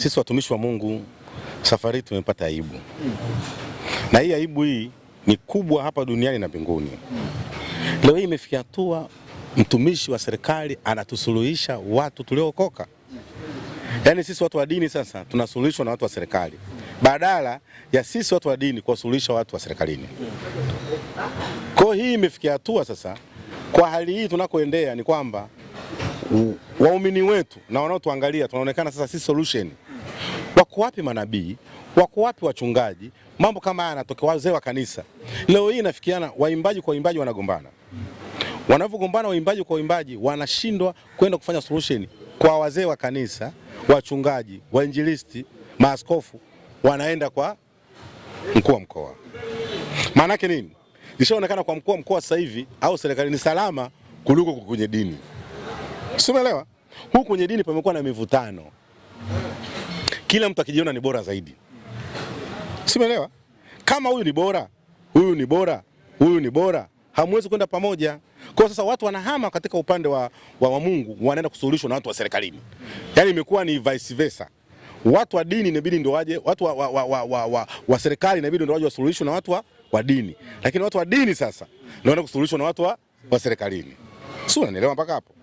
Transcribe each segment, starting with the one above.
sisi watumishi wa Mungu safari tumepata aibu. Na hii aibu hii ni kubwa hapa duniani na mbinguni. Leo hii imefikia hatua mtumishi wa serikali anatusuluhisha watu tuliookoka. Yaani sisi watu wa dini sasa tunasuluhishwa na watu wa serikali, badala ya sisi watu wa dini kuwasuluhisha watu wa serikalini. Kwa hii imefikia hatua sasa, kwa hali hii tunakoendea ni kwamba waumini wetu na wanaotuangalia tunaonekana sasa si solution. Wako wapi manabii? Wako wapi wachungaji? Mambo kama haya yanatokea, wazee wa kanisa. Leo hii inafikiana waimbaji kwa waimbaji wanagombana. Wanavyogombana waimbaji kwa waimbaji wanashindwa kwenda kufanya solution kwa wazee wa kanisa, wachungaji, wainjilisti, maaskofu, wanaenda kwa mkuu wa mkoa. Maana yake nini? Ishaonekana kwa mkuu wa mkoa sasa hivi au serikali ni salama kuliko kwenye dini. Umeelewa? Huku kwenye dini pamekuwa na mivutano. Kila mtu akijiona ni bora zaidi. Umeelewa? Kama huyu ni bora, huyu ni bora, huyu ni bora, hamwezi kwenda pamoja. Kwa sasa watu wanahama katika upande wa Mungu, wanaenda kusuluhishwa na watu wa serikalini. Yaani imekuwa ni vice versa. Watu wa dini inabidi ndio waje, watu wa serikali inabidi ndio waje wasuluhishwe na watu wa dini. Lakini watu wa dini sasa ndio wanaenda kusuluhishwa na watu wa serikalini. Sio, unanielewa mpaka hapo?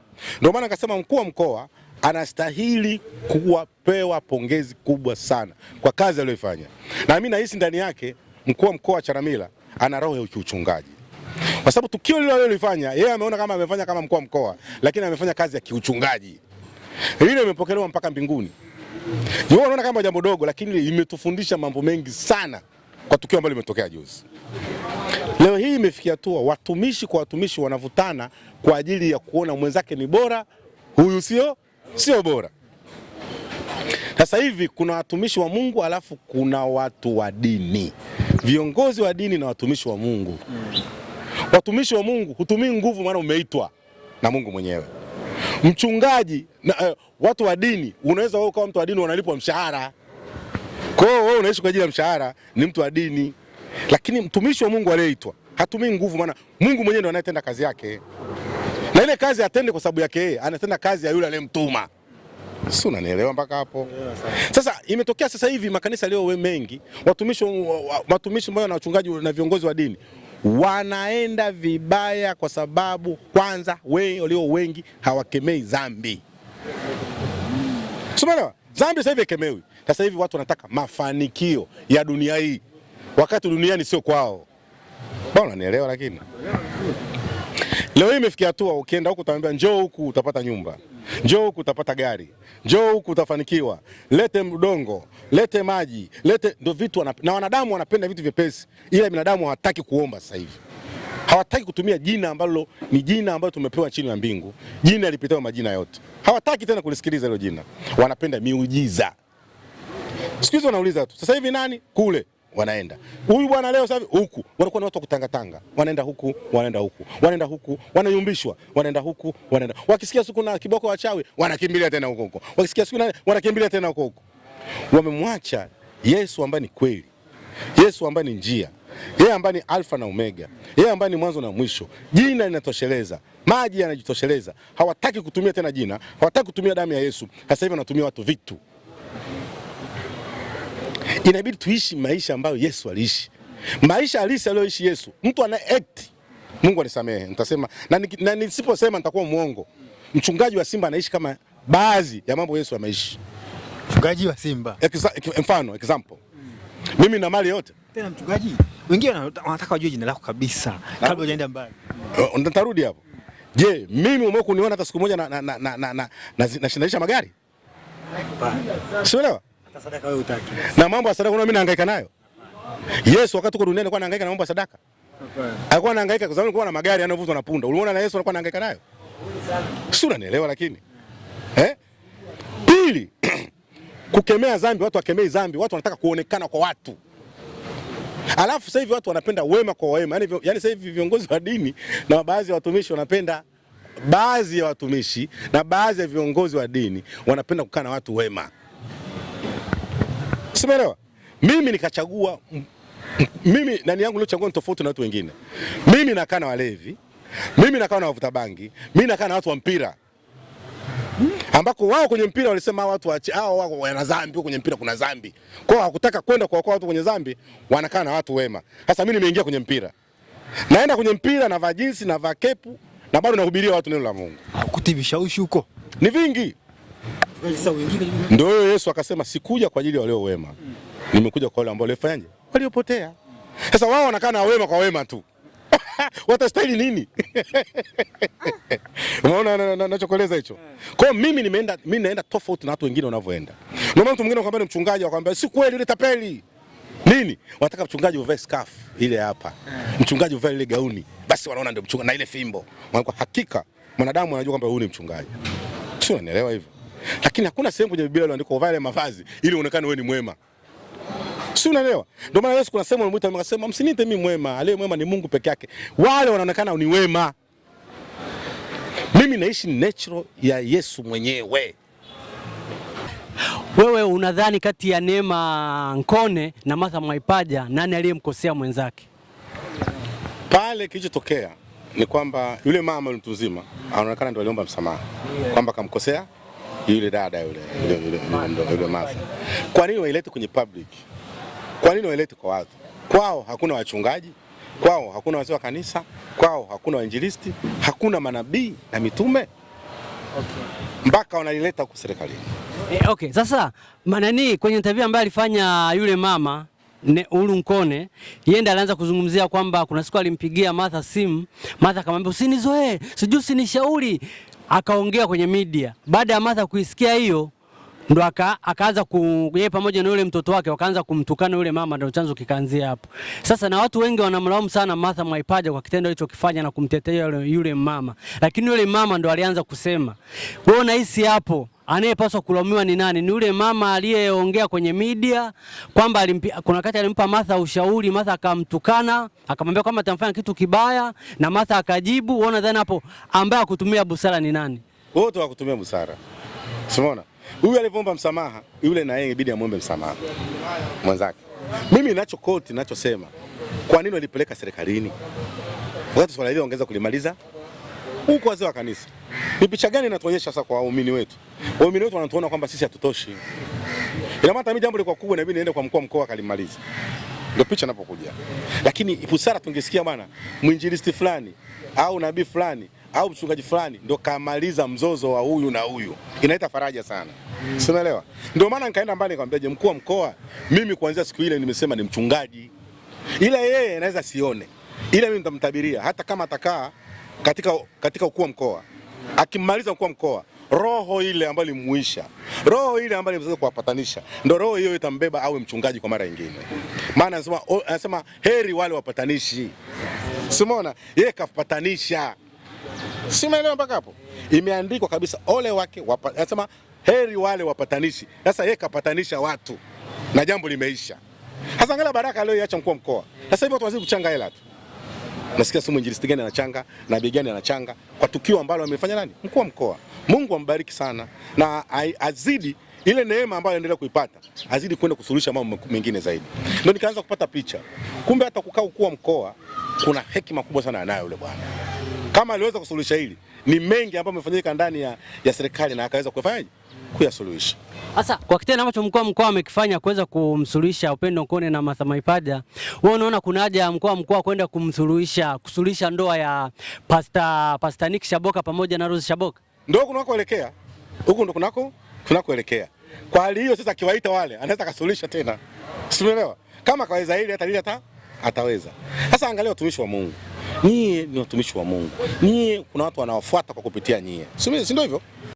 Ndio maana akasema mkuu wa mkoa anastahili kupewa pongezi kubwa sana kwa kazi aliyoifanya. Na mimi nahisi ndani yake mkuu wa mkoa wa Charamila ana roho ya kiuchungaji. Kwa sababu tukio lile alilofanya, yeye ameona kama amefanya kama mkuu wa mkoa, lakini amefanya kazi ya kiuchungaji. Ile imepokelewa mpaka mbinguni. Yeye anaona kama jambo dogo, lakini imetufundisha mambo mengi sana kwa tukio ambalo limetokea juzi. Leo hii imefikia hatua watumishi kwa watumishi wanavutana kwa ajili ya kuona mwenzake ni bora, huyu sio bora. Sasa hivi kuna watumishi wa Mungu alafu kuna watu wa dini. Viongozi wa dini na watumishi wa Mungu. Watumishi wa Mungu hutumii nguvu, maana umeitwa na Mungu mwenyewe. Mchungaji na watu wa dini, unaweza wewe kama mtu wa dini unalipwa mshahara. Kwa hiyo wewe unaishi kwa ajili ya mshahara, ni mtu wa dini. Lakini mtumishi wa Mungu aliyeitwa hatumii nguvu, maana Mungu mwenyewe ndiye anayetenda kazi yake. Na ile kazi atende kwa sababu yake yeye, anatenda kazi ya yule aliyemtuma. Si unanielewa mpaka hapo? Sasa imetokea sasa hivi makanisa leo mengi, watumishi ambao na wachungaji na viongozi wa dini wanaenda vibaya kwa sababu kwanza walio wengi hawakemei dhambi. Umeelewa? Dhambi sasa hivi kemewi. Sasa hivi watu wanataka mafanikio ya dunia hii, wakati duniani sio kwao. Bwana nielewa. Lakini leo hii imefikia hatua ukienda huku utaambia njoo huku utapata nyumba, njoo huku utapata gari, njoo huku utafanikiwa, lete udongo, lete maji, lete, ndio vitu na wanadamu wanapenda vitu vyepesi, ila binadamu hawataki kuomba sasa hivi. Hawataki kutumia jina ambalo ni jina ambalo tumepewa chini ya mbingu, jina lipitao majina yote. Hawataki tena kulisikiliza hilo jina. Wanapenda miujiza. Siku hizo wanauliza tu, sasa hivi nani? Kule wanaenda. Huyu bwana leo sasa hivi huku. Wanakuwa na watu wa kutangatanga. Wanaenda huku, wanaenda huku. Wanaenda huku, wanayumbishwa. Wanaenda huku, wanaenda. Wakisikia siku na kiboko wachawi, wanakimbilia tena huko huko. Wakisikia siku na wanakimbilia tena huko huko. Wamemwacha Yesu ambaye ni kweli. Yesu ambaye ni njia. Yeye ambaye ni Alfa na Omega. Yeye ambaye ni mwanzo na mwisho. Jina linatosheleza. Maji yanajitosheleza. Hawataki kutumia tena jina. Hawataki kutumia damu ya Yesu. Sasa hivi wanatumia watu vitu. Inabidi tuishi maisha ambayo Yesu aliishi. Maisha halisi aliyoishi Yesu. Mtu ana act, Mungu anisamehe, nitasema na nisiposema nitakuwa muongo. Mchungaji wa Simba anaishi kama baadhi ya mambo Yesu ameishi. Mchungaji wa Simba. Example. Mimi na mali yote. Tena mchungaji, wengine wanataka wajue jina lako kabisa kabla hujaenda mbali. Nitarudi hapo. Je, mimi umewahi kuniona hata siku moja nashindanisha magari? Sielewa? Hata sadaka wewe utaki. Na mambo ya sadaka mimi nahangaika nayo. Yesu wakati uko duniani alikuwa anahangaika na mambo ya sadaka. Alikuwa anahangaika kwa sababu alikuwa na magari yanayovutwa na punda. Uliona na Yesu alikuwa anahangaika nayo? Sio, unanielewa lakini. Pili, kukemea dhambi, watu wakemei dhambi, watu wanataka kuonekana kwa watu. Alafu sasa hivi watu wanapenda wema kwa wema. Yaani sasa hivi viongozi wa dini na baadhi ya watumishi wanapenda, baadhi ya watumishi na baadhi ya viongozi wa dini wanapenda kukaa na watu wema. Simeelewa? Mimi nikachagua, mimi nani yangu niliochagua ni tofauti na watu wengine. Mimi nakaa na walevi, mimi nakaa na wavuta bangi, mimi nakaa na watu wa mpira. ambako wao kwenye mpira walisema watu hao wako wana dhambi, kwenye mpira kuna dhambi. Kwa hiyo hakutaka kwenda kwa watu kwenye dhambi, wanakaa na watu wema. Sasa mimi nimeingia kwenye mpira. Naenda kwenye mpira na vaa jinsi na vaa kepu na bado nahubiria watu neno la Mungu. Hakuti vishawishi huko. Ni vingi. Ndio Yesu akasema sikuja kwa ajili ya walio wema. Nimekuja kwa wale ambao walifanyaje? Waliopotea. Sasa wao wanakaa na wema kwa wema tu. Watastahili nini? Unaona ninachokueleza hicho? Kwa hiyo mimi naenda tofauti na watu wengine wanavyoenda. Ndio maana mtu mwingine akwambia ni mchungaji akwambia si kweli ile tapeli. Nini? Wanataka mchungaji uvae scarf ile hapa. Mchungaji uvae ile gauni. Basi wanaona ndio mchungaji na ile fimbo. Kwa hakika mwanadamu anajua kwamba huyu ni mchungaji. Sio, unaelewa hivyo? Lakini hakuna sehemu kwenye Biblia iliyoandikwa uvae ile mavazi ili uonekane wewe ni mwema. Si unaelewa? Ndio maana Yesu kuna sehemu alimuita akasema msiniite mimi mwema, aliye mwema ni Mungu peke yake. Wale wanaonekana ni wema. Mimi naishi natural ya Yesu mwenyewe. Wewe unadhani kati ya Neema Nkone na Martha Mwaipaja nani aliyemkosea mwenzake? Pale kilichotokea ni kwamba yule mama mtu mzima anaonekana ndio aliomba msamaha. Kwamba kamkosea yule dada yule Martha. Kwa nini wailete kwenye public? Kwa nini wailete kwa watu? Kwao hakuna wachungaji, kwao hakuna wazee wa kanisa, kwao hakuna wainjilisti, hakuna manabii na mitume. Okay. Mpaka wanalileta huko serikalini. Okay, sasa manani kwenye interview ambayo alifanya yule mama Ulu Nkone, yenda alianza kuzungumzia kwamba kuna siku alimpigia Martha simu, Martha akamwambia usinizoee, sijui usinishauri. Akaongea kwenye media. Baada ya Martha kuisikia hiyo, ndo akaanza yeye pamoja na yule mtoto wake wakaanza kumtukana yule mama, ndio chanzo kikaanzia hapo. Sasa na watu wengi wanamlaumu sana Martha Mwaipaja kwa kitendo hicho kifanya na kumtetea yule mama. Lakini yule mama ndo alianza kusema, wewe unahisi hapo anayepaswa kulaumiwa ni nani? Ni yule mama aliyeongea kwenye media kwamba kuna wakati alimpa Martha ushauri, Martha akamtukana, akamwambia kwamba atamfanya kitu kibaya na Martha akajibu. Wewe unadhani hapo ambaye akutumia busara ni nani? Wote wakutumia busara. Umeona? Huyu alipoomba msamaha, yule na yeye inabidi amwombe msamaha mwenzake. Mimi ninachosema, kwa nini walipeleka serikalini? Wakati swala hili ongeza kulimaliza huko wazee wa kanisa. Ni picha gani inatuonyesha sasa kwa waumini wetu? Waumini wetu wanatuona kwamba sisi hatutoshi. Ina maana mimi jambo liko kubwa na mimi niende kwa mkuu wa mkoa akalimaliza. Ndio picha inapokuja. Lakini busara tungesikia bwana, mwinjilisti fulani au nabii fulani au mchungaji fulani ndio kamaliza mzozo wa huyu na huyu. Inaita faraja sana. Unaelewa? Ndio maana nikaenda mbali nikamwambia je, mkuu wa mkoa, mimi kuanzia siku ile nimesema ni mchungaji. Ila yeye anaweza sione. Ila mimi nitamtabiria hata kama atakaa katika ukuu wa mkoa. Akimaliza ukuu wa mkoa, roho ile ambayo limuisha, roho ile ambayo imeweza kuwapatanisha, ndio roho hiyo itambeba awe mchungaji kwa mara nyingine. Maana anasema heri wale wapatanishi. Simona, yeye kapatanisha. Simeelewa mpaka hapo? Imeandikwa kabisa ole wake anasema heri wale wapatanishi. Sasa yeye kapatanisha watu na jambo limeisha. Sasa angalia baraka leo iacha mkuu wa mkoa. Sasa hivi watu wazidi kuchanga hela tu. Nasikia simu injilisti gani anachanga na bei gani anachanga kwa tukio ambalo amefanya nani? Mkuu wa mkoa. Mungu ambariki sana na azidi ile neema ambayo anaendelea kuipata, azidi kwenda kusuluhisha mambo mengine zaidi. Ndio nikaanza kupata picha. Kumbe hata kukaa ukuu wa mkoa kuna hekima kubwa sana anayo yule bwana. Kama aliweza kusuluhisha hili, ni mengi ambayo yamefanyika ndani ya serikali na akaweza kufanyaje? Kuyasuluhisha. Sasa kwa kitendo ambacho mkuu wa mkoa amekifanya kuweza kumsuluhisha Upendo Nkone na Martha Mwaipaja, wewe unaona kuna haja ya mkuu wa mkoa kwenda kusuluhisha ndoa ya Pastor Nick Shaboka pamoja na Rose Shaboka? Ndio kunakoelekea. Huko ndo kunakoelekea. Kwa hali hiyo sasa kiwaita wale, anaweza kusuluhisha tena. Umeelewa? Kama kaweza hili hata lile ataweza. Sasa angalia watumishi wa Mungu. Nyie ni watumishi wa Mungu. Nyie kuna watu wanawafuata kwa kupitia nyie. Si ndio hivyo?